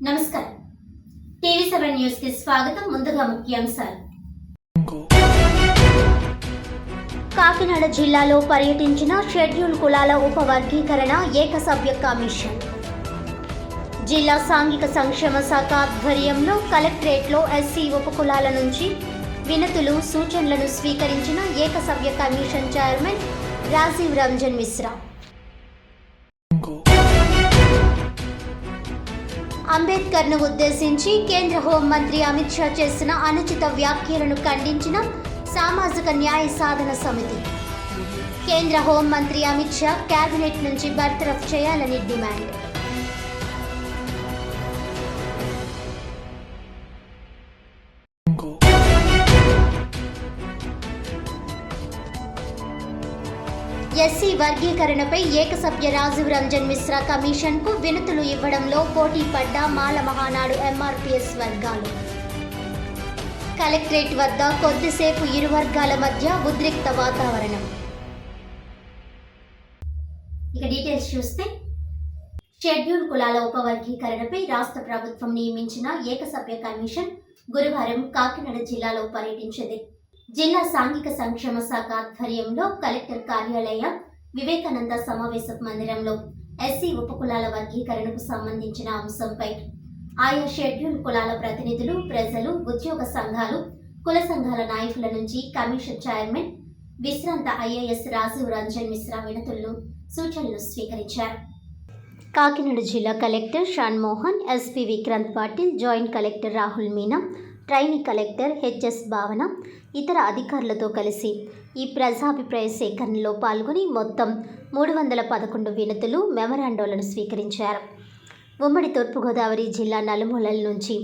నమస్కారం. టీవీ7 న్యూస్ కి స్వాగతం. ముందుగా ముఖ్యాంశాలు. కాకినాడ జిల్లాలో పర్యటించిన షెడ్యూల్ కులాల ఉపవర్గీకరణ ఏకసభ్య కమిషన్. జిల్లా సాంఘిక సంక్షేమ శాఖ ఆధ్వర్యంలో కలెక్టరేట్లో ఎస్సీ ఉపకులాల నుంచి వినతులు, సూచనలను స్వీకరించిన ఏకసభ్య కమిషన్ చైర్మన్ రాజీవ్ రంజన్ మిశ్రా. అంబేద్కర్ను ఉద్దేశించి కేంద్ర హోంమంత్రి అమిత్ షా చేసిన అనుచిత వ్యాఖ్యలను ఖండించిన సామాజిక న్యాయ సాధన సమితి. కేంద్ర హోంమంత్రి అమిత్ షా కేబినెట్ నుంచి బర్తరఫ్ చేయాలని డిమాండ్. ఎస్సీ వర్గీకరణపై ఏకసభ్య రాజీవ్ రంజన్ మిశ్రా కమిషన్కు వినతులు ఇవ్వడంలో పోటీ పడ్డ మాల మహానాడు ఎంఆర్పీఎస్ వర్గాలు. కలెక్టరేట్ వద్ద కొద్దిసేపు ఇరు వర్గాల మధ్య ఉద్రిక్త వాతావరణం. ఇక డీటెయిల్స్ చూస్తే, షెడ్యూల్ కులాల ఉపవర్గీకరణపై రాష్ట్ర ప్రభుత్వం నియమించిన ఏకసభ్య కమిషన్ గురువారం కాకినాడ జిల్లాలో పర్యటించింది. జిల్లా సాంఘిక సంక్షేమ శాఖ ఆధ్వర్యంలో కలెక్టర్ కార్యాలయ వివేకానంద సమావేశ మందిరంలో ఎస్సీ ఉపకులాల వర్గీకరణకు సంబంధించిన అంశంపై ఆయా షెడ్యూల్ కులాల ప్రతినిధులు, ప్రజలు, ఉద్యోగ సంఘాలు, కుల సంఘాల నాయకుల నుంచి కమిషన్ చైర్మన్ విశ్రాంత ఐఏఎస్ రాజీవ్ రంజన్ మిశ్రా వినతులను, సూచనలు స్వీకరించారు. కాకినాడ జిల్లా collector Shanmohan, SP Vikrant Patil, joint collector Rahul Meena, trainee collector HS Bhavana, ఇతర అధికారులతో కలిసి ఈ ప్రజాభిప్రాయ సేకరణలో పాల్గొని మొత్తం 311 వినతులు, మెమరాండాలను స్వీకరించారు. ఉమ్మడి తూర్పుగోదావరి జిల్లా నలుమూలల నుంచి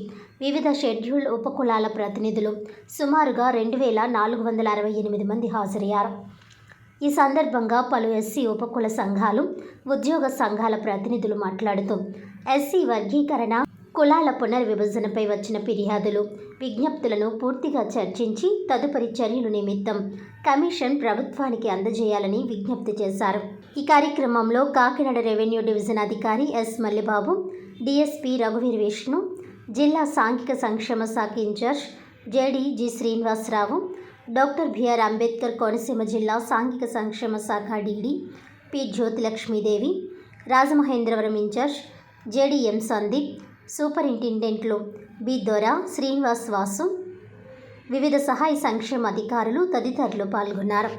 వివిధ షెడ్యూల్ ఉపకులాల ప్రతినిధులు సుమారుగా 2468 మంది హాజరయ్యారు. ఈ సందర్భంగా పలు ఎస్సీ ఉపకుల సంఘాలు, ఉద్యోగ సంఘాల ప్రతినిధులు మాట్లాడుతూ ఎస్సీ వర్గీకరణ, కులాల పునర్విభజనపై వచ్చిన ఫిర్యాదులు, విజ్ఞప్తులను పూర్తిగా చర్చించి తదుపరి చర్యల నిమిత్తం కమిషన్ ప్రభుత్వానికి అందజేయాలని విజ్ఞప్తి చేశారు. ఈ కార్యక్రమంలో కాకినాడ రెవెన్యూ డివిజన్ అధికారి ఎస్ మల్లిబాబు, డిఎస్పీ రఘువీర్ విష్ణు, జిల్లా సాంఘిక సంక్షేమ శాఖ incharge JD G Srinivasarao, doctor BR Ambedkar Konaseema జిల్లా సాంఘిక సంక్షేమ శాఖ DD P Jyothilakshmidevi, Rajamahendravaram incharge JDM Sandeep, సూపరింటెండెంట్లు బి దొరా, శ్రీనివాస్ వాసు, వివిధ సహాయ సంక్షేమ అధికారులు తదితరులు పాల్గొన్నారు.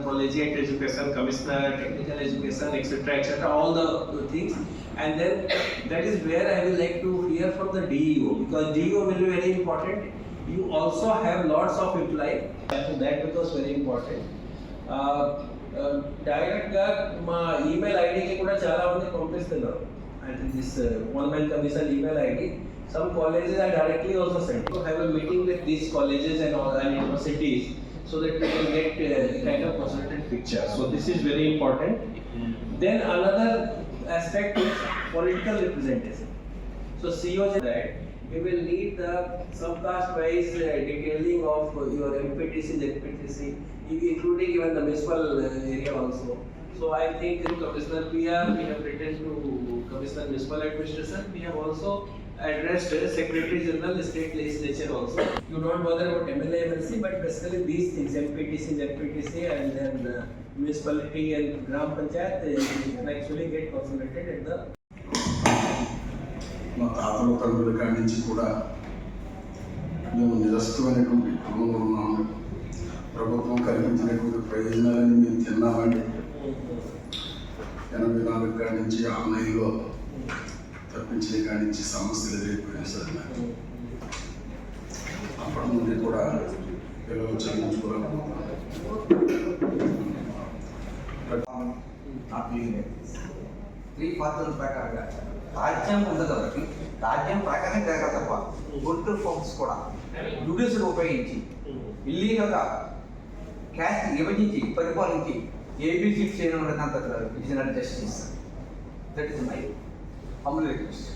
Collegiate education, commissioner, technical education, etc., all the things, and then that is where I will like to hear from the DEO, because DEO will be very important. You also have lots of employees, so that becomes very important. Direct ga ma email ID ki kuda chala mandi పంపిస్తున్నారు. I think this one man commission email ID. Some colleges are directly also sent. To have a meeting with these colleges and all and universities, so that we can get kind of consultant picture. So this is very important. Then another aspect is political representation. So COs that we will need the subcaste wise detailing of your MPTC, ZPTC, including even the municipal area also. So I think in Commissioner PR we have written to Commissioner Municipal Administration. We have also addressed Secretary General, State Legislature also. You don't bother about MLA, MLC, but basically these things, MPTC, ZPTC, and then municipality and Gram Panchayat, you can actually get concentrated at the. మా తాతల తల్లుల కాడి నుంచి కూడా మేము నిరస్తమైనటువంటి కుటుంబంలో ఉన్నాము. ప్రభుత్వం కల్పించినటువంటి ప్రయోజనాలని మేము తిన్నామని 84 కాడి నుంచి ఆన్లైన్లో తప్పించే కాడి నుంచి సమస్యలు ఎదురైపోయాయి సార్. నాకు అప్పటి నుండి కూడా పిల్లలు చదివించుకోలేకపోతున్నాను. నా ఫీలింగ్ 3 ప్రకారంగా రాజ్యం ఉంది కాబట్టి రాజ్యం ప్రకారం జరగాలి తప్ప పొలిటికల్ ఫోర్స్ కూడా జ్యుడిషియల్ ఉపయోగించి ఇల్లీగల్గా క్యాస్ట్ విభజించి పరిపాలించి ఏబీసీ చేయడం అనేది justice. That is my humble request.